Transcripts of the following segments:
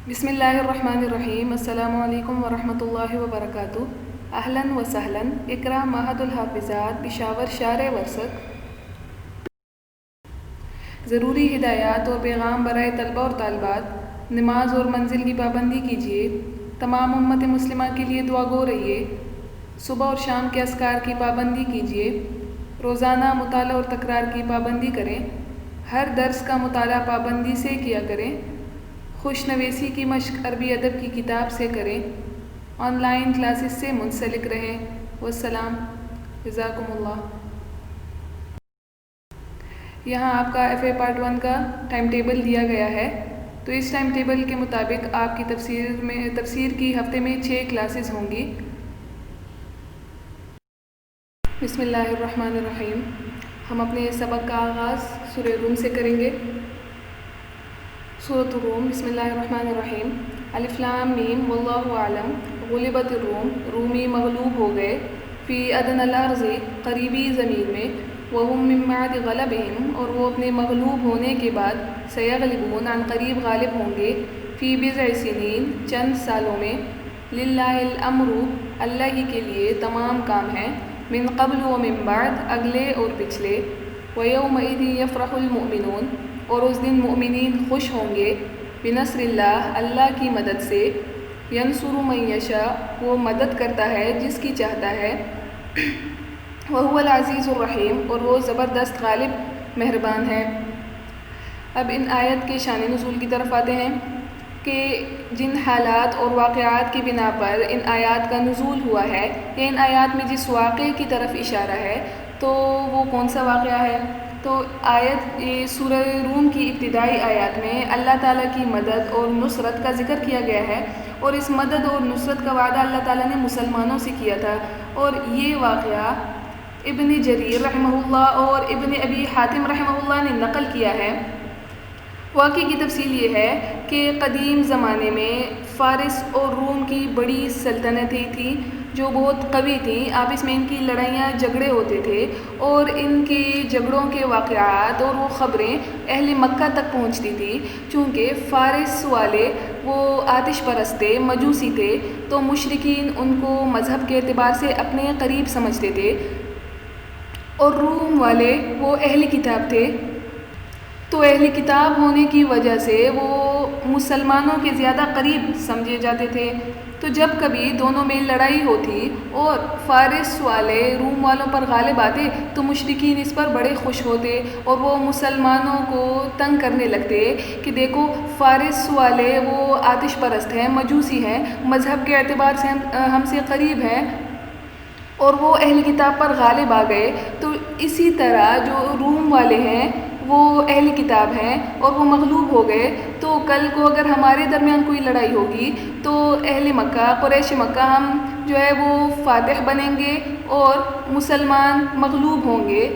بسم اللہ الرحمن الرحیم۔ السلام علیکم ورحمۃ اللہ وبرکاتہ۔ اہلاً و سہلاً۔ اقرا معہد الحافظات پشاور شارع ورثت۔ ضروری ہدایات اور پیغام برائے طلبہ اور طالبات۔ نماز اور منزل کی پابندی کیجیے۔ تمام امت مسلمہ کے لیے دعا گو رہیے۔ صبح اور شام کے اذکار کی پابندی کیجیے۔ روزانہ مطالعہ اور تکرار کی پابندی کریں۔ ہر درس کا مطالعہ پابندی سے کیا کریں۔ خوش نویسی کی مشق عربی ادب کی کتاب سے کریں۔ آن لائن کلاسز سے منسلک رہیں۔ والسلام، جزاکم اللہ۔ یہاں آپ کا FA پارٹ 1 کا ٹائم ٹیبل دیا گیا ہے، تو اس ٹائم ٹیبل کے مطابق آپ کی تفسیر کی ہفتے میں 6 کلاسز ہوں گی۔ بسم اللہ الرحمن الرحیم۔ ہم اپنے سبق کا آغاز سورہ روم سے کریں گے۔ سورۃ الروم۔ بسم اللہ الرحمن الرحیم۔ الف لام میم واللہ اعلم۔ غلبت الروم، رومی مغلوب ہو گئے۔ فی ادنی الارض، قریبی زمین میں۔ وہم من بعد غلبہم، اور وہ اپنے مغلوب ہونے کے بعد۔ سیغلبون، عن قریب غالب ہوں گے۔ فی بضع سنین، چند سالوں میں۔ للہ الامر، اللہ ہی کے لیے تمام کام ہیں۔ من قبل و من بعد، اگلے اور پچھلے۔ ویومئذ یفرح المؤمنون، اور اس دن مؤمنین خوش ہوں گے۔ بنصر اللہ، اللہ کی مدد سے۔ ینصر من یشاء، وہ مدد کرتا ہے جس کی چاہتا ہے۔ وہو العزیز الرحیم، اور وہ زبردست غالب مہربان ہے۔ اب ان آیت کے شان نزول کی طرف آتے ہیں کہ جن حالات اور واقعات کی بنا پر ان آیات کا نزول ہوا ہے، یا ان آیات میں جس واقعے کی طرف اشارہ ہے، تو وہ کون سا واقعہ ہے؟ تو سورہ روم کی ابتدائی آیات میں اللہ تعالیٰ کی مدد اور نصرت کا ذکر کیا گیا ہے، اور اس مدد اور نصرت کا وعدہ اللہ تعالیٰ نے مسلمانوں سے کیا تھا۔ اور یہ واقعہ ابن جریر رحمہ اللہ اور ابن ابی حاتم رحمہ اللہ نے نقل کیا ہے۔ واقعے کی تفصیل یہ ہے کہ قدیم زمانے میں فارس اور روم کی بڑی سلطنتیں تھیں جو بہت قوی تھیں۔ آپس میں ان کی لڑائیاں جھگڑے ہوتے تھے، اور ان کے جھگڑوں کے واقعات اور وہ خبریں اہل مکہ تک پہنچتی تھی۔ چونکہ فارس والے وہ آتش پرست تھے، مجوسی تھے، تو مشرکین ان کو مذہب کے اعتبار سے اپنے قریب سمجھتے تھے، اور روم والے وہ اہل کتاب تھے، تو اہل کتاب ہونے کی وجہ سے وہ مسلمانوں کے زیادہ قریب سمجھے جاتے تھے۔ تو جب کبھی دونوں میں لڑائی ہوتی اور فارس والے روم والوں پر غالب آتے، تو مشرکین اس پر بڑے خوش ہوتے، اور وہ مسلمانوں کو تنگ کرنے لگتے کہ دیکھو فارس والے وہ آتش پرست ہیں، مجوسی ہیں، مذہب کے اعتبار سے ہم سے قریب ہیں، اور وہ اہل کتاب پر غالب آ گئے۔ تو اسی طرح جو روم والے ہیں وہ اہل کتاب ہیں اور وہ مغلوب ہو گئے، تو کل کو اگر ہمارے درمیان کوئی لڑائی ہوگی تو اہل مکہ، قریش مکہ، ہم جو ہے وہ فاتح بنیں گے اور مسلمان مغلوب ہوں گے۔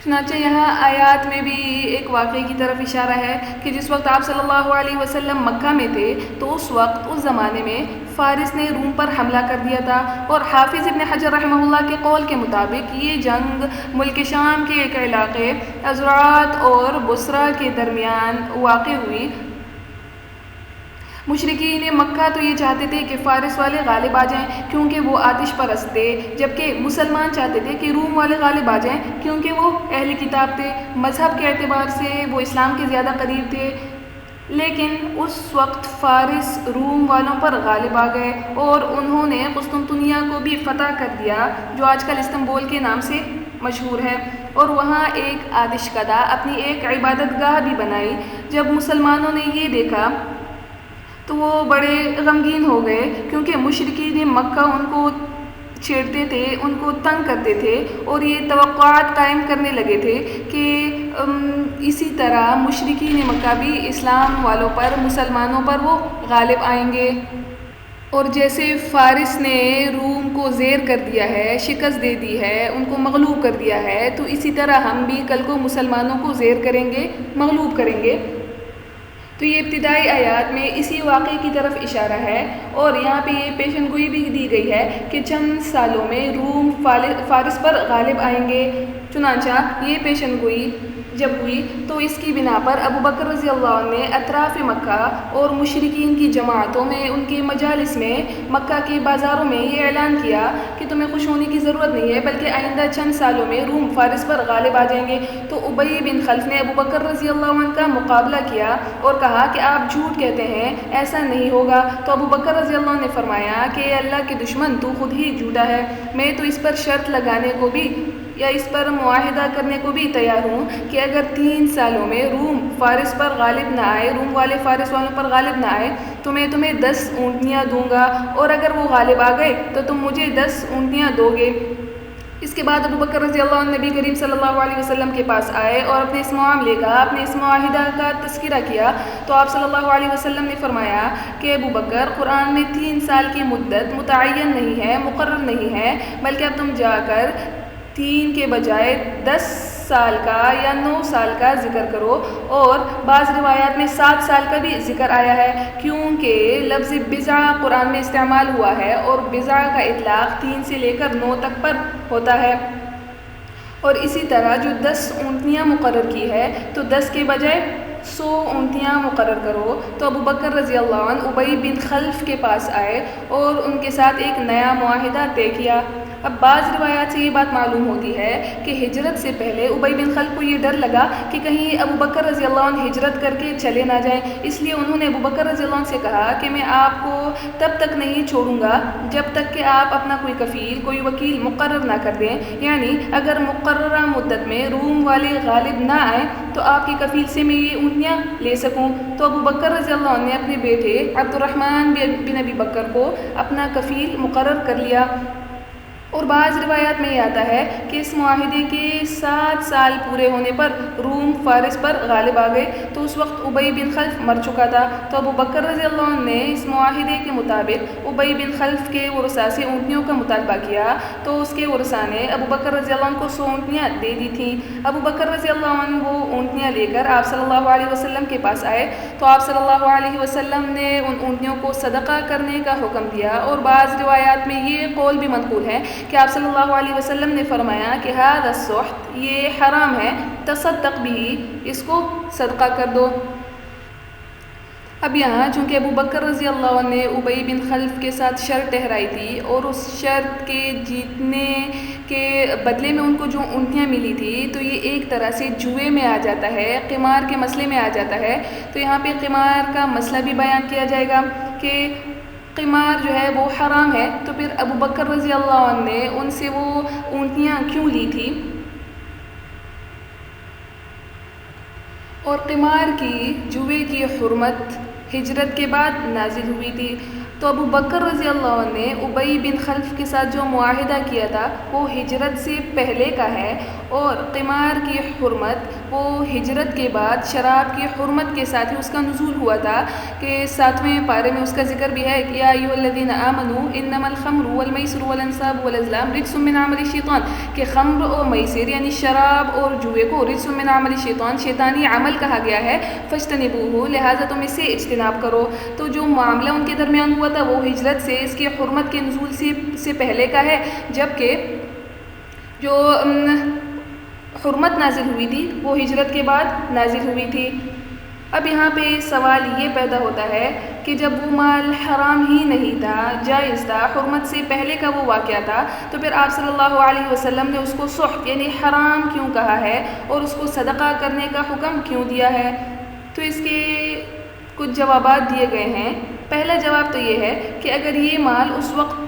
چنانچہ یہاں آیات میں بھی ایک واقعے کی طرف اشارہ ہے کہ جس وقت آپ صلی اللہ علیہ وسلم مکہ میں تھے، تو اس وقت اس زمانے میں فارس نے روم پر حملہ کر دیا تھا، اور حافظ ابن حجر رحمہ اللہ کے قول کے مطابق یہ جنگ ملک شام کے ایک علاقے ازرعات اور بصرہ کے درمیان واقع ہوئی۔ مشرکین مکہ تو یہ چاہتے تھے کہ فارس والے غالب آ جائیں کیونکہ وہ آتش پرست تھے، جبکہ مسلمان چاہتے تھے کہ روم والے غالب آ جائیں کیونکہ وہ اہل کتاب تھے، مذہب کے اعتبار سے وہ اسلام کے زیادہ قریب تھے۔ لیکن اس وقت فارس روم والوں پر غالب آ گئے، اور انہوں نے قسطنطنیہ کو بھی فتح کر دیا، جو آج کل استنبول کے نام سے مشہور ہے، اور وہاں ایک آتش کدہ، اپنی ایک عبادت گاہ بھی بنائی۔ جب مسلمانوں نے یہ دیکھا تو وہ بڑے غمگین ہو گئے، کیونکہ مشرکین مکہ ان کو چھیڑتے تھے، ان کو تنگ کرتے تھے، اور یہ توقعات قائم کرنے لگے تھے کہ اسی طرح مشرکین مکہ بھی اسلام والوں پر، مسلمانوں پر وہ غالب آئیں گے، اور جیسے فارس نے روم کو زیر کر دیا ہے، شکست دے دی ہے، ان کو مغلوب کر دیا ہے، تو اسی طرح ہم بھی کل کو مسلمانوں کو زیر کریں گے، مغلوب کریں گے۔ تو یہ ابتدائی آیات میں اسی واقعے کی طرف اشارہ ہے، اور یہاں پہ یہ پیشن گوئی بھی دی گئی ہے کہ چند سالوں میں روم فارس پر غالب آئیں گے۔ چنانچہ یہ پیشن گوئی جب ہوئی تو اس کی بنا پر ابو بکر رضی اللہ عنہ نے اطراف مکہ اور مشرکین کی جماعتوں میں، ان کے مجالس میں، مکہ کے بازاروں میں یہ اعلان کیا کہ تمہیں خوش ہونے کی ضرورت نہیں ہے، بلکہ آئندہ چند سالوں میں روم فارس پر غالب آ جائیں گے۔ تو ابی بن خلف نے ابو بکر رضی اللہ عنہ کا مقابلہ کیا اور کہا کہ آپ جھوٹ کہتے ہیں، ایسا نہیں ہوگا۔ تو ابو بکر رضی اللہ عنہ نے فرمایا کہ اے اللہ کے دشمن، تو خود ہی جھوٹا ہے، میں تو اس پر شرط لگانے کو بھی یا اس پر معاہدہ کرنے کو بھی تیار ہوں کہ اگر 3 سالوں میں روم فارس پر غالب نہ آئے، روم والے فارس والوں پر غالب نہ آئے تو میں تمہیں 10 اونٹنیاں دوں گا، اور اگر وہ غالب آ گئے تو تم مجھے 10 اونٹنیاں دو گے۔ اس کے بعد ابو بکر رضی اللہ عنہ نبی کریم صلی اللہ علیہ وسلم کے پاس آئے اور اپنے اس معاملے کا، اپنے اس معاہدہ کا تذکرہ کیا، تو آپ صلی اللہ علیہ وسلم نے فرمایا کہ ابو بکر، قرآن میں 3 سال کی مدت متعین نہیں ہے، مقرر نہیں ہے، بلکہ اب تم جا کر 3 کے بجائے 10 سال کا یا 9 سال کا ذکر کرو، اور بعض روایات میں 7 سال کا بھی ذکر آیا ہے، کیونکہ لفظ بضع قرآن میں استعمال ہوا ہے اور بضع کا اطلاق 3 سے لے کر 9 تک پر ہوتا ہے۔ اور اسی طرح جو 10 اونٹنیاں مقرر کی ہے تو 10 کے بجائے 100 اونٹنیاں مقرر کرو۔ تو ابو بکر رضی اللہ عنہ ابی بن خلف کے پاس آئے اور ان کے ساتھ ایک نیا معاہدہ طے کیا۔ اب بعض روایات سے یہ بات معلوم ہوتی ہے کہ ہجرت سے پہلے ابی بن خلف کو یہ ڈر لگا کہ کہیں ابو بکر رضی اللہ عنہ ہجرت کر کے چلے نہ جائیں، اس لیے انہوں نے ابو بکر رضی اللہ عنہ سے کہا کہ میں آپ کو تب تک نہیں چھوڑوں گا جب تک کہ آپ اپنا کوئی کفیل، کوئی وکیل مقرر نہ کر دیں، یعنی اگر مقررہ مدت میں روم والے غالب نہ آئیں تو آپ کی کفیل سے میں یہ اونٹنیاں لے سکوں۔ تو ابو بکر رضی اللہ عنہ نے اپنے بیٹے عبد الرحمن بن ابی بکر کو اپنا کفیل مقرر کر لیا۔ اور بعض روایات میں یہ آتا ہے کہ اس معاہدے کے 7 سال پورے ہونے پر روم فارس پر غالب آ گئے، تو اس وقت ابی بن خلف مر چکا تھا۔ تو ابو بکر رضی اللہ عنہ نے اس معاہدے کے مطابق ابی بن خلف کے ورثاء سے اونٹنیوں کا مطالبہ کیا، تو اس کے ورثاء نے ابو بکر رضی اللہ عنہ کو 100 اونٹنیاں دے دی تھیں۔ ابو بکر رضی اللہ عنہ وہ اونٹنیاں لے کر آپ صلی اللہ علیہ وسلم کے پاس آئے، تو آپ صلی اللہ علیہ وسلم نے ان اونٹنیوں کو صدقہ کرنے کا حکم دیا، اور بعض روایات میں یہ قول بھی منقول ہے کہ آپ صلی اللہ علیہ وسلم نے فرمایا کہ ھذا السحت، یہ حرام ہے، تصدق بھی، اس کو صدقہ کر دو۔ اب یہاں چونکہ ابو بکر رضی اللہ عنہ نے ابی بن خلف کے ساتھ شرط ٹھہرائی تھی اور اس شرط کے جیتنے کے بدلے میں ان کو جو اونٹنیاں ملی تھی، تو یہ ایک طرح سے جوئے میں آ جاتا ہے، قمار کے مسئلے میں آ جاتا ہے۔ تو یہاں پہ قمار کا مسئلہ بھی بیان کیا جائے گا کہ قمار جو ہے وہ حرام ہے، تو پھر ابو بکر رضی اللہ عنہ نے ان سے وہ اونٹنیاں کیوں لی تھی؟ اور قمار کی، جوئے کی حرمت ہجرت کے بعد نازل ہوئی تھی۔ تو ابو بکر رضی اللہ عنہ نے ابی بن خلف کے ساتھ جو معاہدہ کیا تھا وہ ہجرت سے پہلے کا ہے، اور قمار کی حرمت وہ ہجرت کے بعد شراب کی حرمت کے ساتھ ہی اس کا نزول ہوا تھا، کہ 7ویں پارے میں اس کا ذکر بھی ہے کہ یا ایھا الذین آمنوا انما الخمر والمیسر والانصاب والازلام رجس من عمل الشیطان، کہ خمر اور میسر یعنی شراب اور جوئے کو رجس من عمل الشیطان، شیطانی عمل کہا گیا ہے، فاجتنبوہ، لہٰذا تم اس سے اجتناب کرو۔ تو جو معاملہ ان کے درمیان ہوا تھا وہ ہجرت سے، اس کی حرمت کے نزول سے پہلے کا ہے، جبکہ جو حرمت نازل ہوئی تھی وہ ہجرت کے بعد نازل ہوئی تھی۔ اب یہاں پہ سوال یہ پیدا ہوتا ہے کہ جب وہ مال حرام ہی نہیں تھا، جائز تھا، حرمت سے پہلے کا وہ واقعہ تھا، تو پھر آپ صلی اللہ علیہ وسلم نے اس کو سحت یعنی حرام کیوں کہا ہے اور اس کو صدقہ کرنے کا حکم کیوں دیا ہے؟ تو اس کے کچھ جوابات دیے گئے ہیں۔ پہلا جواب تو یہ ہے کہ اگر یہ مال اس وقت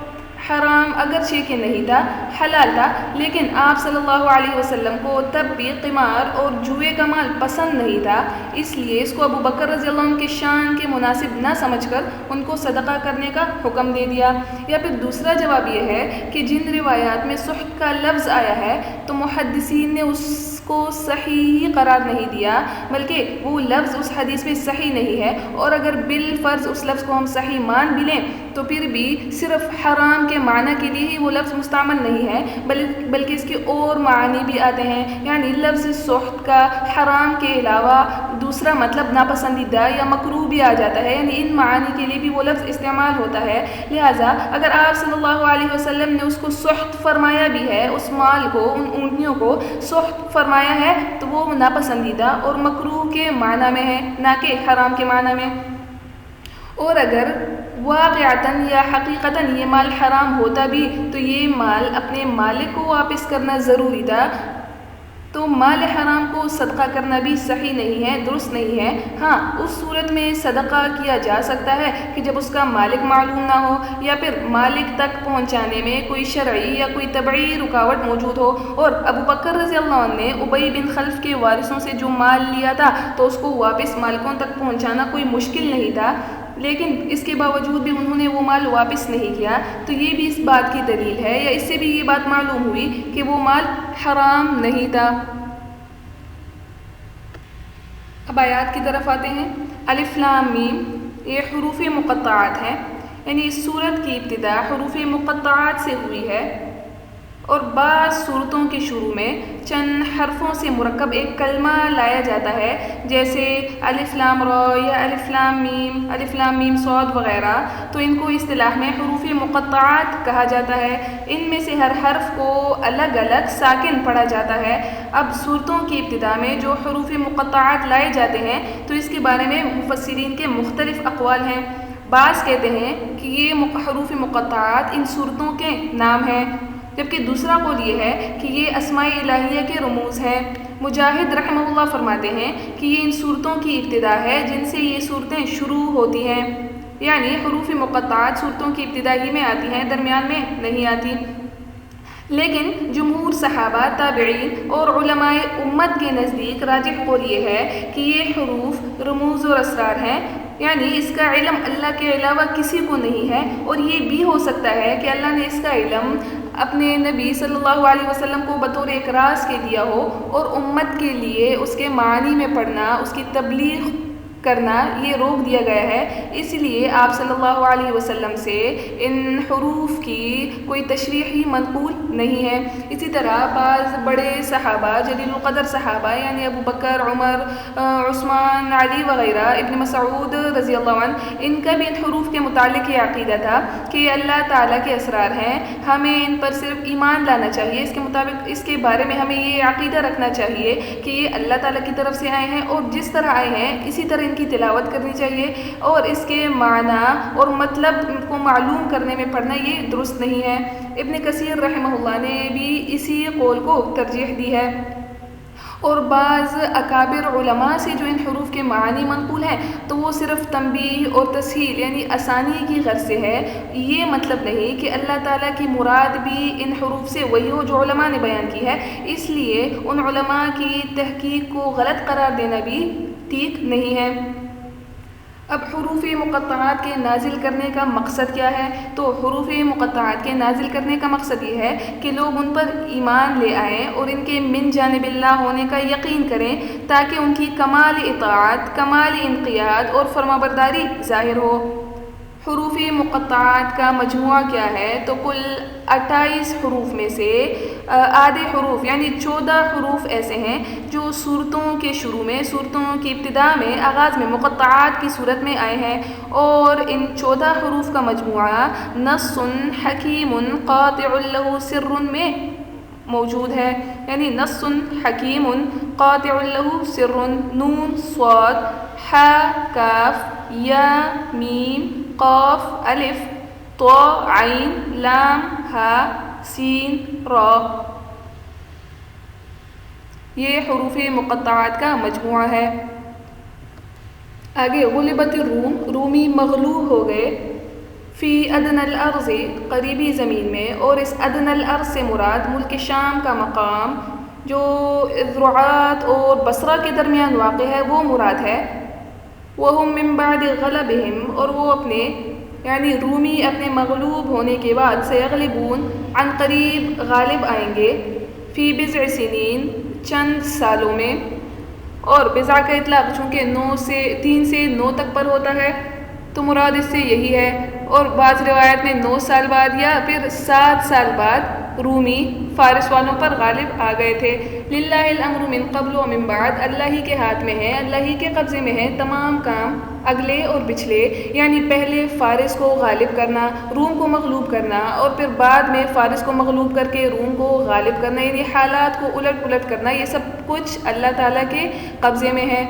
حرام اگرچہ کہ نہیں تھا، حلال تھا، لیکن آپ صلی اللہ علیہ وسلم کو تب بھی قمار اور جوئے کا مال پسند نہیں تھا، اس لیے اس کو ابو بکر رضی اللہ عنہ کے شان کے مناسب نہ سمجھ کر ان کو صدقہ کرنے کا حکم دے دیا۔ یا پھر دوسرا جواب یہ ہے کہ جن روایات میں سحت کا لفظ آیا ہے تو محدثین نے اس کو صحیح قرار نہیں دیا، بلکہ وہ لفظ اس حدیث میں صحیح نہیں ہے، اور اگر بالفرض اس لفظ کو ہم صحیح مان بھی لیں تو پھر بھی صرف حرام کے معنی کے لیے ہی وہ لفظ مستعمل نہیں ہے، بلکہ اس کے اور معنی بھی آتے ہیں. یعنی لفظ سحت کا حرام کے علاوہ دوسرا مطلب ناپسندیدہ یا مکروہ بھی آ جاتا ہے، یعنی ان معانی کے لیے بھی وہ لفظ استعمال ہوتا ہے. لہٰذا اگر آپ صلی اللہ علیہ وسلم نے اس کو سحت فرمایا بھی ہے، اس مال کو، ان اونٹنیوں کو سحت فرمایا ہے، تو وہ ناپسندیدہ اور مکروہ کے معنی میں ہے، نہ کہ حرام کے معنی میں. اور اگر واقعتاً یا حقیقتاً یہ مال حرام ہوتا بھی تو یہ مال اپنے مالک کو واپس کرنا ضروری تھا، تو مال حرام کو صدقہ کرنا بھی صحیح نہیں ہے، درست نہیں ہے. ہاں، اس صورت میں صدقہ کیا جا سکتا ہے کہ جب اس کا مالک معلوم نہ ہو، یا پھر مالک تک پہنچانے میں کوئی شرعی یا کوئی طبعی رکاوٹ موجود ہو. اور ابو بکر رضی اللہ عنہ نے ابی بن خلف کے وارثوں سے جو مال لیا تھا تو اس کو واپس مالکوں تک پہنچانا کوئی مشکل نہیں تھا، لیکن اس کے باوجود بھی انہوں نے وہ مال واپس نہیں کیا. تو یہ بھی اس بات کی دلیل ہے، یا اس سے بھی یہ بات معلوم ہوئی کہ وہ مال حرام نہیں تھا. اب آیات کی طرف آتے ہیں. الف لام میم یہ حروف مقطعات ہیں، یعنی اس سورت کی ابتدا حروف مقطعات سے ہوئی ہے، اور بعض صورتوں کے شروع میں چند حرفوں سے مرکب ایک کلمہ لایا جاتا ہے، جیسے الف لام را یا الف لام میم صاد وغیرہ. تو ان کو اصطلاح میں حروف مقطعات کہا جاتا ہے. ان میں سے ہر حرف کو الگ الگ ساکن پڑھا جاتا ہے. اب صورتوں کی ابتدا میں جو حروف مقطعات لائے جاتے ہیں تو اس کے بارے میں مفسرین کے مختلف اقوال ہیں. بعض کہتے ہیں کہ یہ حروف مقطعات ان صورتوں کے نام ہیں، جبکہ دوسرا قول یہ ہے کہ یہ اسماء الہیہ کے رموز ہیں. مجاہد رحمہ اللہ فرماتے ہیں کہ یہ ان صورتوں کی ابتدا ہے جن سے یہ صورتیں شروع ہوتی ہیں، یعنی حروف مقطعات صورتوں کی ابتدا ہی میں آتی ہیں، درمیان میں نہیں آتی. لیکن جمہور صحابہ، تابعین اور علماء امت کے نزدیک راجح قول یہ ہے کہ یہ حروف رموز اور اسرار ہیں، یعنی اس کا علم اللہ کے علاوہ کسی کو نہیں ہے. اور یہ بھی ہو سکتا ہے کہ اللہ نے اس کا علم اپنے نبی صلی اللہ علیہ وسلم کو بطور ایک راز کے دیا ہو، اور امت کے لیے اس کے معانی میں پڑھنا، اس کی تبلیغ کرنا یہ روک دیا گیا ہے. اس لیے آپ صلی اللہ علیہ وسلم سے ان حروف کی کوئی تشریحی منقول نہیں ہے. اسی طرح بعض بڑے صحابہ، جلیل القدر صحابہ، یعنی ابو بکر، عمر، عثمان، علی وغیرہ، ابن مسعود رضی اللہ عنہ، ان کا بھی ان حروف کے متعلق یہ عقیدہ تھا کہ یہ اللہ تعالیٰ کے اسرار ہیں، ہمیں ان پر صرف ایمان لانا چاہیے. اس کے مطابق، اس کے بارے میں ہمیں یہ عقیدہ رکھنا چاہیے کہ یہ اللہ تعالیٰ کی طرف سے آئے ہیں، اور جس طرح آئے ہیں اسی طرح کی تلاوت کرنی چاہیے، اور اس کے معنی اور مطلب کو معلوم کرنے میں پڑھنا یہ درست نہیں ہے. ابن کثیر رحمہ اللہ نے بھی اسی قول کو ترجیح دی ہے. اور بعض اکابر علماء سے جو ان حروف کے معانی منقول ہیں تو وہ صرف تنبیہ اور تسہیل یعنی آسانی کی غرض سے ہے. یہ مطلب نہیں کہ اللہ تعالیٰ کی مراد بھی ان حروف سے وہی ہو جو علماء نے بیان کی ہے، اس لیے ان علماء کی تحقیق کو غلط قرار دینا بھی ٹھیک نہیں ہے. اب حروف مقطعات کے نازل کرنے کا مقصد کیا ہے؟ تو حروف مقطعات کے نازل کرنے کا مقصد یہ ہے کہ لوگ ان پر ایمان لے آئیں اور ان کے من جانب اللہ ہونے کا یقین کریں، تاکہ ان کی کمال اطاعت، کمال انقیاد اور فرمانبرداری ظاہر ہو. حروف مقطعات کا مجموعہ کیا ہے؟ تو کل 28 حروف میں سے آدھے حروف یعنی 14 حروف ایسے ہیں جو صورتوں کے شروع میں، صورتوں کی ابتدا میں، آغاز میں مقطعات کی صورت میں آئے ہیں. اور ان 14 حروف کا مجموعہ نص حکیم قاطع له سر میں موجود ہے، یعنی نص حکیم قاطع له سر. نون، صاد، ح، کاف، یا، میم، قاف، الف، طا، عین، لام، ہا، سین، را. یہ حروف مقطعات کا مجموعہ ہے. آگے غلبت الروم، رومی مغلوب ہو گئے. فی ادنی الارض، قریبی زمین میں، اور اس ادنی الارض سے مراد ملک شام کا مقام جو ذرعات اور بصرہ کے درمیان واقع ہے وہ مراد ہے. وہم من بعد غلبہم، اور وہ اپنے یعنی رومی اپنے مغلوب ہونے کے بعد سیغلبون، عن قریب غالب آئیں گے. فی بضع سنین، چند سالوں میں. اور بضع کا اطلاق چونکہ 3 سے 9 تک پر ہوتا ہے تو مراد اس سے یہی ہے. اور بعض روایت میں 9 سال بعد یا پھر 7 سال بعد رومی فارس والوں پر غالب آ گئے تھے. للہ الامر من قبل و من بعد، اللہ ہی کے ہاتھ میں ہے، اللہ ہی کے قبضے میں ہے تمام کام، اگلے اور پچھلے. یعنی پہلے فارس کو غالب کرنا، روم کو مغلوب کرنا، اور پھر بعد میں فارس کو مغلوب کر کے روم کو غالب کرنا، یعنی حالات کو الٹ پلٹ کرنا، یہ سب کچھ اللہ تعالیٰ کے قبضے میں ہے.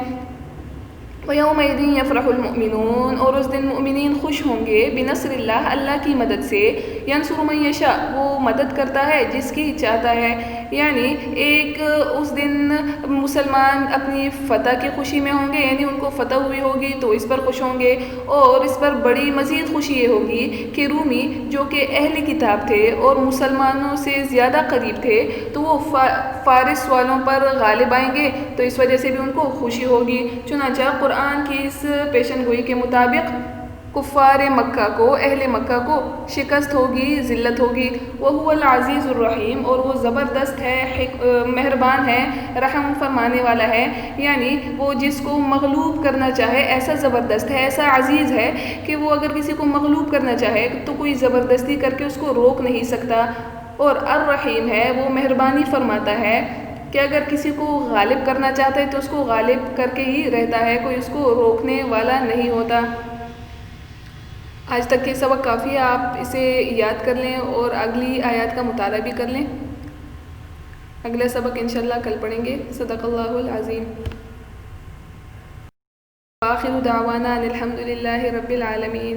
وَيَوْمَئِذٍ يَفْرَحُ الْمُؤْمِنُونَ، اور اس دن مؤمنین خوش ہوں گے، بنصر اللہ، اللہ کی مدد سے. يَنْصُرُ مَن يَشَاءُ، وہ مدد کرتا ہے جس کی چاہتا ہے. یعنی ایک اس دن مسلمان اپنی فتح کی خوشی میں ہوں گے، یعنی ان کو فتح ہوئی ہوگی تو اس پر خوش ہوں گے. اور اس پر بڑی مزید خوشی یہ ہوگی کہ رومی جو کہ اہل کتاب تھے اور مسلمانوں سے زیادہ قریب تھے، تو وہ فارس والوں پر غالب آئیں گے، تو اس وجہ سے بھی ان کو خوشی ہوگی. چنانچہ قرآن کی اس پیشن گوئی کے مطابق کفار مکہ کو، اہل مکہ کو شکست ہوگی، ذلت ہوگی. وَهُوَ الْعَزِيزُ الرَّحِيمُ، اور وہ زبردست ہے، مہربان ہے، رحم فرمانے والا ہے. یعنی وہ جس کو مغلوب کرنا چاہے ایسا زبردست ہے، ایسا عزیز ہے کہ وہ اگر کسی کو مغلوب کرنا چاہے تو کوئی زبردستی کر کے اس کو روک نہیں سکتا. اور الرحیم ہے، وہ مہربانی فرماتا ہے کہ اگر کسی کو غالب کرنا چاہتا ہے تو اس کو غالب کر کے ہی رہتا ہے، کوئی اس کو روکنے والا نہیں ہوتا. آج تک کے سبق کافی ہے، آپ اسے یاد کر لیں اور اگلی آیات کا مطالعہ بھی کر لیں. اگلا سبق انشاءاللہ کل پڑھیں گے. صدق اللہ العظیم. آخر دعوانا ان الحمد للہ رب العالمین.